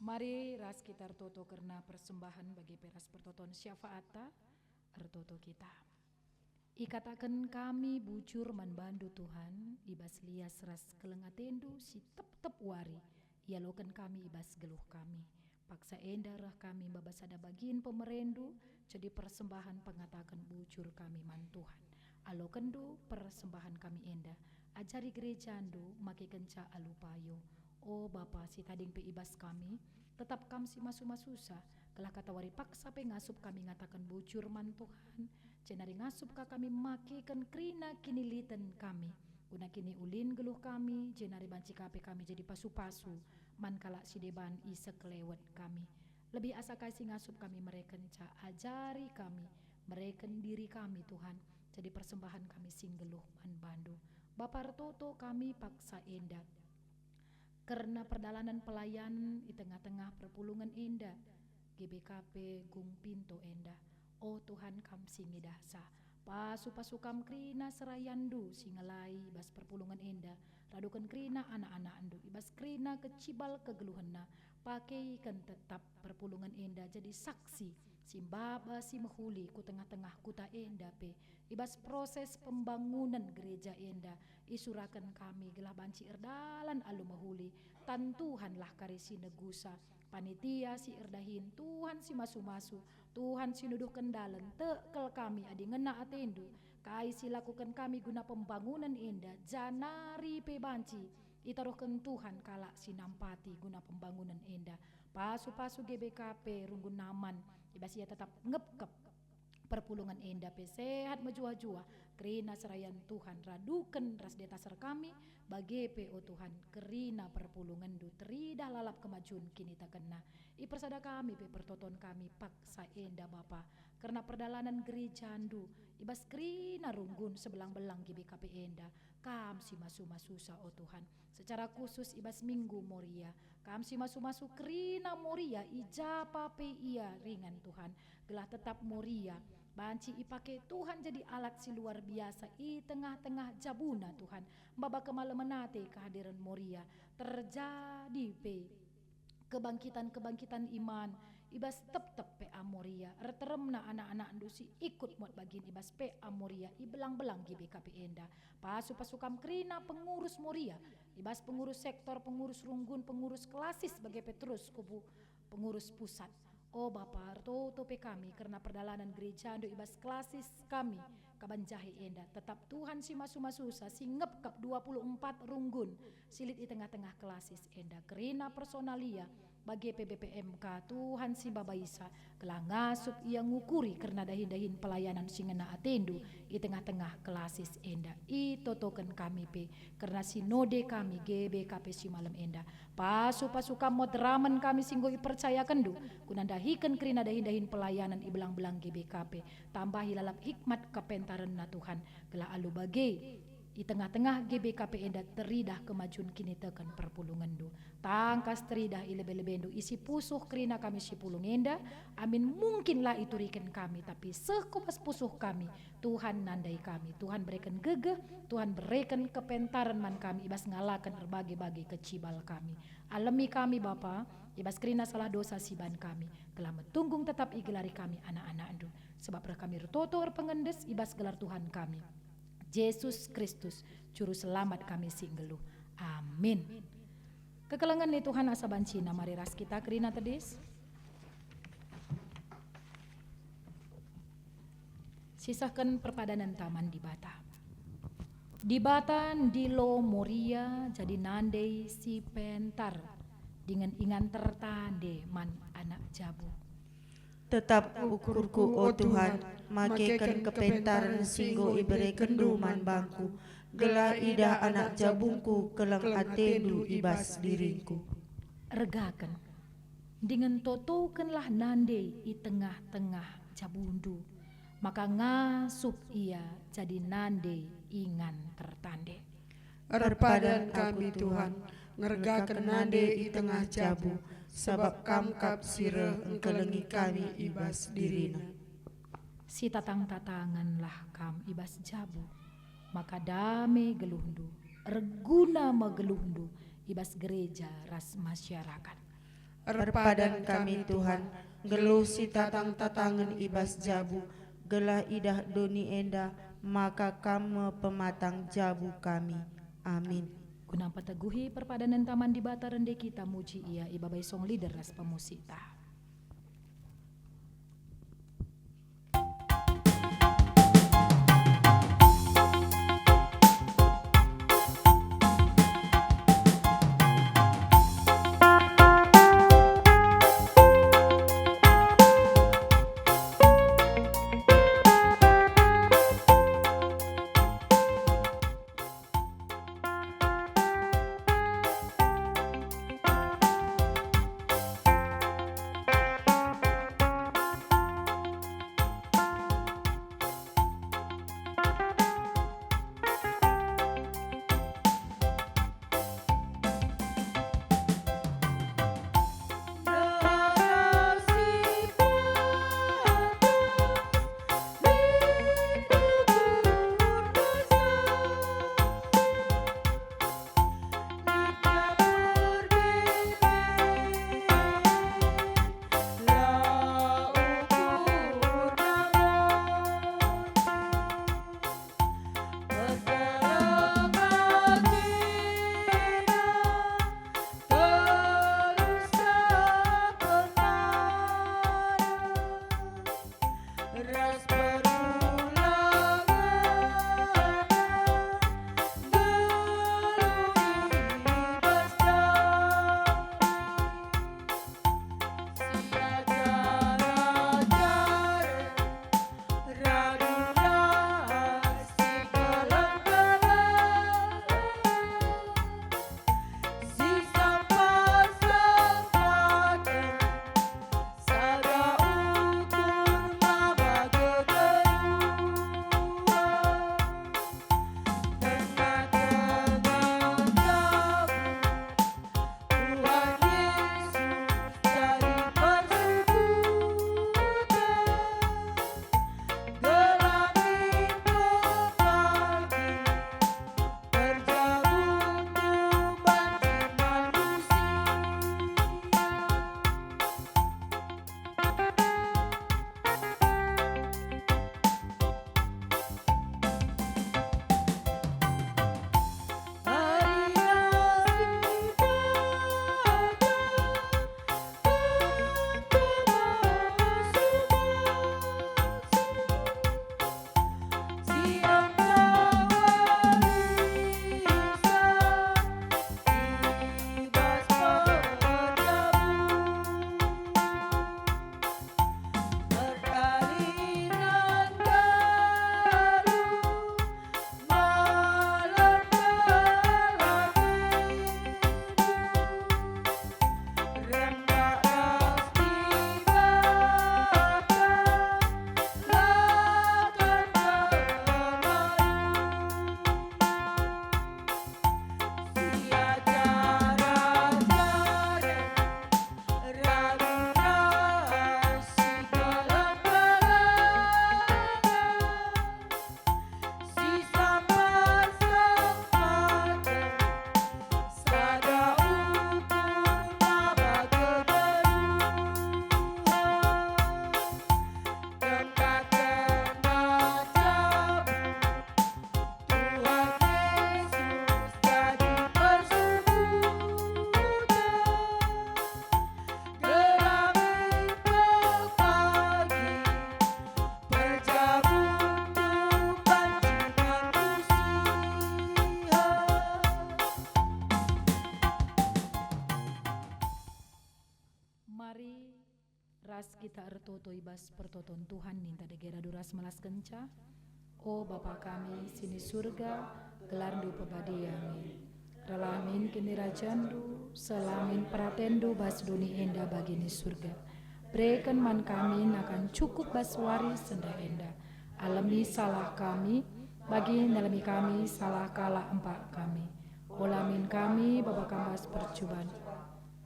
Mari ras kita toto karena persembahan bagi peras pertoton syafaata ertoto kita. Ikatakan kami bujur manbandu Tuhan, ibas lias ras kelengatendu si tep wari, ialokan kami ibas geluh kami. Paksa endarah kami babasada bagian pemerendu, jadi persembahan pengatakan bujur kami man Tuhan. Alokendu persembahan kami endah, ajari gerejandu maki kenca alupayo. Oh Bapa si tading pe ibas kami, tetap kami si masu-masusa, kelah kata wari paksa pe ngasup kami ngatakan bujur man Tuhan, cenari ngasup ka kami makikan krina kini liten kami, guna kini ulin geluh kami, jenari banci kape kami jadi pasu-pasu, man kala si deban isa kelewat kami. Lebih asa kasih ngasup kami mereka ca ajari kami, mereka diri kami Tuhan, jadi persembahan kami singgeluh man bandu. Bapa toto kami paksa endah. Karena perjalanan pelayan di tengah-tengah perpulungan indah, GBKP Gung Pinto endah. Oh Tuhan kam singi dahsa, pasu-pasu kam krina serayandu singalai bas perpulungan indah, radukan krina anak-anak andu, ibas krina kecibal kegeluhanna, pakai kan tetap perpulungan indah jadi saksi, simbaba si mehuli ku tengah-tengah kuta endah pe, ibas proses pembangunan gereja endah, isurakan kami gelah banci erdalan alu mahuli, tantuhanlah karisi negusa, panitia si erdahin, Tuhan si masu-masu, Tuhan si nuduh kendalan, tekel kami adi ngena atendu, kai si lakukan kami guna pembangunan endah, janari pe banci, itaruhkan Tuhan kala si nampati guna pembangunan endah, pasu-pasu GBKP runggun naman, ibas ia tetap ngep-kep, perpulungan endah pe sehat majua-jua, kerina serayan Tuhan radukan ras detasar kami bagi PO Tuhan kerina perpulungan du teridah lalap kemajuan kini tak kena ipersada kami pe pertoton kami paksa endah Bapa karena perdalanan gereja andu ibas kerina runggun sebelang-belang GBKP endah kam si masu-masusa oh Tuhan secara khusus ibas minggu Moria kam si masu-masu kerina Moria ijapa pe ia ringan Tuhan gelah tetap Moria Banci ipake Tuhan jadi alat si luar biasa i tengah-tengah jabuna Tuhan. Baba kemalemenate kehadiran Moria terjadi pe kebangkitan iman ibas tep pe Amoria reteremna anak-anak ndusi ikut mod bagian ibas pe Amoria i belang-belang GBKP Enda pasukam krina pengurus Moria ibas pengurus sektor, pengurus runggun, pengurus klasis sebagai Petrus kubu pengurus pusat. Oh Bapa, tope kami karena perdalanan gereja ando ibas klasis kami kabanjahe Enda tetap Tuhan si masu-masusa si ngep 24 runggun silit di tengah-tengah klasis Enda kerina personalia bagi PBPMK Tuhan si babaisa kelang ngasup ia ngukuri karena dahin-dahin pelayanan singena atendu di tengah-tengah klasis Enda i totoken kami pe karena sinode kami GBKP si malam Enda pasuka moderamen kami singgo percaya kendu kunandahiken kerina dahin-dahin pelayanan i belang-belang GBKP tambahi lalap hikmat kepentaran na Tuhan kela alu bage i tengah-tengah GBKP Enda teridah kemajuan kini tekan perpulungan do tangkas teridah ilebe-lebendo isi pusuh kerina kami si pulung Enda amin mungkinlah itu riken kami tapi sekupas pusuh kami Tuhan nandai kami Tuhan berikan gegeh Tuhan berikan kepentaran man kami ibas ngalakan berbagai-bagai kecibal kami alami kami Bapa ibas kerina salah dosa siban kami telah metunggung tetap igelari kami anak-anak ando sebab kami rototo pengendes ibas gelar Tuhan kami Yesus Kristus juru selamat kami singgeluh amin. Kekelengan ni Tuhan asa bancina mari ras kita kerina tedis sisahkan perpadanan taman di Bata ndilo Moria jadi nandei si pentar dengan ingan tertande man anak jabu Tetap ukurku o Tuhan, makekan kepentaran singgo ibere kenduman bangku, gelah idah anak jabungku kelang atendu ibas dirinku. Regakan, dengan totokenlah nande i tengah-tengah jabundu, maka ngasup ia jadi nande ingan tertande. Erpadan kami Tuhan, ngergakan nande i tengah jabu, sabab kamkap sire engkelengi kami ibas dirina. Si tatang-tatanganlah kam ibas jabu, maka dame geluhdu, reguna megeluhdu ibas gereja ras masyarakat. Erpadan kami Tuhan, geluh si tatang-tatangan ibas jabu, gelah idah doni Enda, maka kamu pematang jabu kami. Amin. Gunang pateguhi perpadanan taman di Bata rende kita muji ia ibabai song leader ras pemusita. ibas pertoton Tuhan ninta degera duras melas kenca. O Bapa kami sini surga, gelardu pebadiami. Relamin kini rajandu, selamin pratendu bas duni enda bagini surga. Berikan man kami akan cukup bas wari senda enda. Alami salah kami, bagi nalami kami salah kalah empat kami. Olamin kami Bapa kambas percobaan,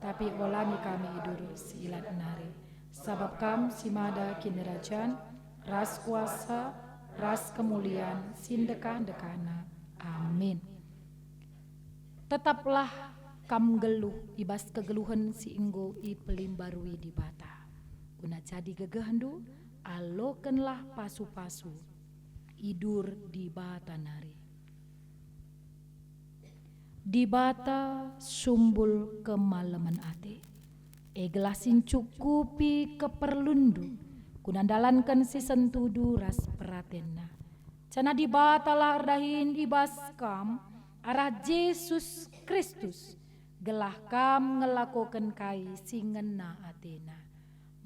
tapi olami kami idur siilat nari. Sabab kam simada kini rajan, ras kuasa, ras kemuliaan, sindekah dekana. Amin. Tetaplah kam geluh ibas kegeluhan si inggo i pelimbarui di bata. Guna jadi gegehandu, alokenlah pasu-pasu, idur di bata nari. Di bata sumbul kemalaman ate, eglasin cukupi keperlundu, kunandalankan si sentudu ras peratenna. Cana di bata lah ardahin ibas kam, arah Yesus Kristus, gelah kam ngelakokan kai singena atena.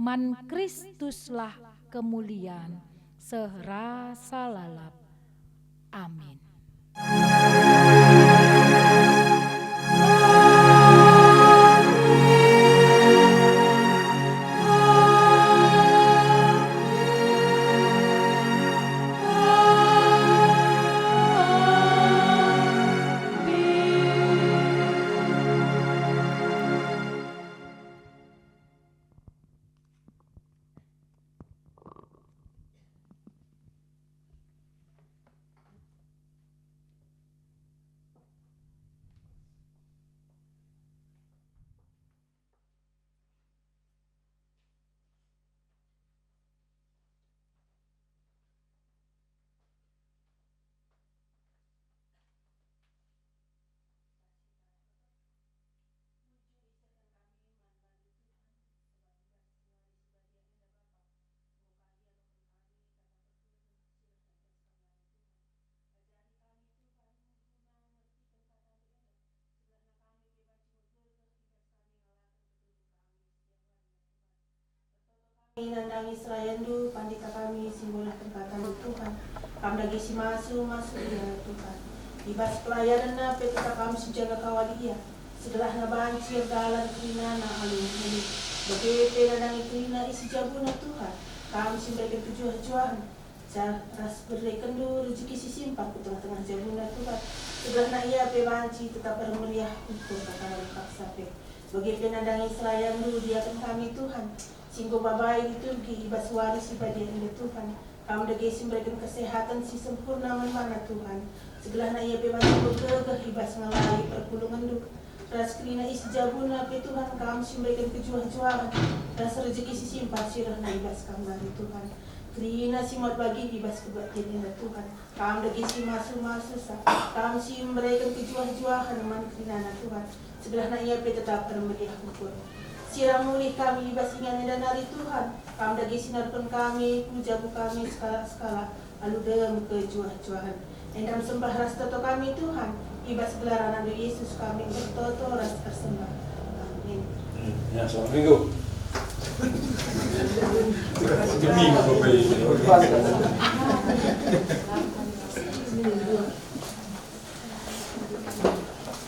Man Kristuslah kemuliaan serasa lalap. Amin. Nandangi selayandu pandita kami simbolah tempatan Tuhan. Kami lagi si masuk ya Tuhan. Ibas pelayanan na petita kami sejaga kawalia. Setelah na bancir dalam krina na alun ini. Begitu nandangi krina isi jabuna Tuhan. Kami simbaikan tujuan. Ras berrekendu rezeki si simpan ke tengah-tengah jabuna Tuhan. Setelah na ia pebanci tetap bermeriah untuk kata lengkap sampai. Begitu nandangi selayandu diakan kami Tuhan. Singgo babai diturgi ibas waris ibadah ini Tuhan. Kamu dagesi memberikan kesehatan si sempurna mana Tuhan. Segelah na ia pemandu bergegah ibas ngalai perpulungan duk. Ras krina isi jabuna pe Tuhan kamu memberikan kejuang-juangan. Ras rezeki si simpan sirah na ibas kembali Tuhan. Krina si mat bagi ibas kebaktian Tuhan. Kamu dagesi masuk-masuk sa. Kamu si memberikan kejuang-juangan man krina na Tuhan. Segelah na ia pe tetap bermeriah ukur. Siram mulih kami ibas ingan dan hari Tuhan. Kamu dagi sinarkan kami, pujabu kami skala-skala. Lalu dalam kejuah-juahan. Endam sembah ras toto kami Tuhan. Ibas gelaran Nabi Yesus kami bertoto ras tersembah. Amin. Ya, selamat minggu. Minggu